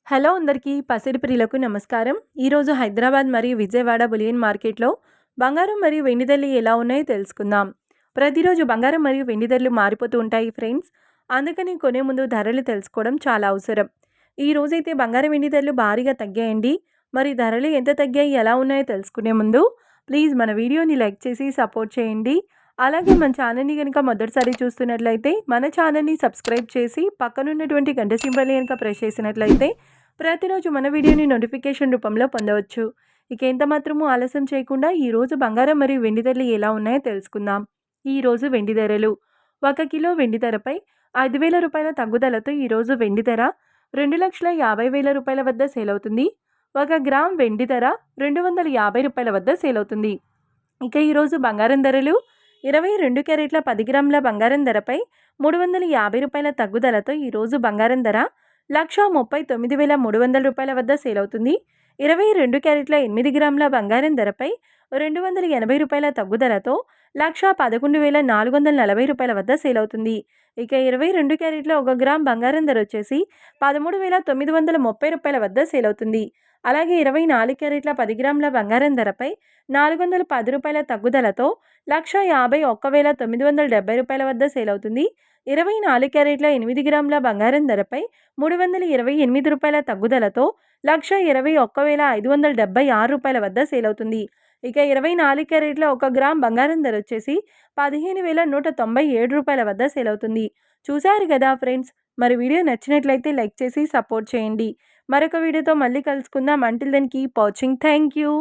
Hello అందరికీ పసిడి ప్రియులకు నమస్కారం. ఈరోజు హైదరాబాద్ మరియు విజయవాడ బులియన్ మార్కెట్లో బంగారం మరియు వెండి ధరలు ఎలా ఉన్నాయో తెలుసుకుందాం. ప్రతిరోజు బంగారం మరియు వెండి ధరలు మారిపోతూ ఉంటాయి ఫ్రెండ్స్. అందుకని కొనే ముందు ధరలు తెలుసుకోవడం చాలా అవసరం. ఈ రోజైతే బంగారం వెండి ధరలు భారీగా తగ్గాయండి. మరి ధరలు ఎంత తగ్గాయి, ఎలా ఉన్నాయో తెలుసుకునే ముందు ప్లీజ్ మన వీడియోని లైక్ చేసి సపోర్ట్ చేయండి. అలాగే మన ఛానల్ని కనుక మొదటిసారి చూస్తున్నట్లయితే మన ఛానల్ని సబ్స్క్రైబ్ చేసి పక్కనున్నటువంటి గంట సింబల్ని కనుక ప్రెస్ చేసినట్లయితే ప్రతిరోజు మన వీడియోని నోటిఫికేషన్ రూపంలో పొందవచ్చు. ఇక ఎంత మాత్రమూ ఆలస్యం చేయకుండా ఈరోజు బంగారం మరియు వెండి ధరలు ఎలా ఉన్నాయో తెలుసుకుందాం. ఈరోజు వెండి ధరలు: 1 కిలో వెండి ధరపై 5,000 రూపాయల తగ్గుదలతో ఈరోజు వెండి ధర 2,50,000 రూపాయల వద్ద సేల్ అవుతుంది. 1 గ్రామ్ వెండి ధర 250 రూపాయల వద్ద సేల్ అవుతుంది. ఇక ఈరోజు బంగారం ధరలు: 22 క్యారెట్ల 10 గ్రాముల బంగారం ధరపై 350 రూపాయల తగ్గుదలతో ఈరోజు బంగారం ధర 1,39,300 రూపాయల వద్ద సేల్ అవుతుంది. 22 క్యారెట్ల 8 గ్రాముల బంగారం ధరపై 280 రూపాయల తగ్గుదలతో 1,11,440 రూపాయల వద్ద సేల్ అవుతుంది. ఇక 22 క్యారెట్ల 1 గ్రామ్ బంగారం ధర వచ్చేసి 13,930 రూపాయల వద్ద సేల్ అవుతుంది. అలాగే 24 క్యారెట్ల 10 గ్రాముల బంగారం ధరపై 410 రూపాయల తగ్గుదలతో 1,51,970 రూపాయల వద్ద సేల్ అవుతుంది. 24 క్యారెట్ల 8 గ్రాముల బంగారం ధరపై 328 రూపాయల తగ్గుదలతో 1,21,576 రూపాయల వద్ద సేల్ అవుతుంది. ఇక 24 క్యారెట్ల 1 గ్రామ్ బంగారం ధర వచ్చేసి 15,197 రూపాయల వద్ద సేల్ అవుతుంది. చూశారు కదా ఫ్రెండ్స్. మరి వీడియో నచ్చినట్లయితే లైక్ చేసి సపోర్ట్ చేయండి. మరొక వీడియోతో మళ్ళీ కలుసుకుందాం. Until then keep watching. Thank you.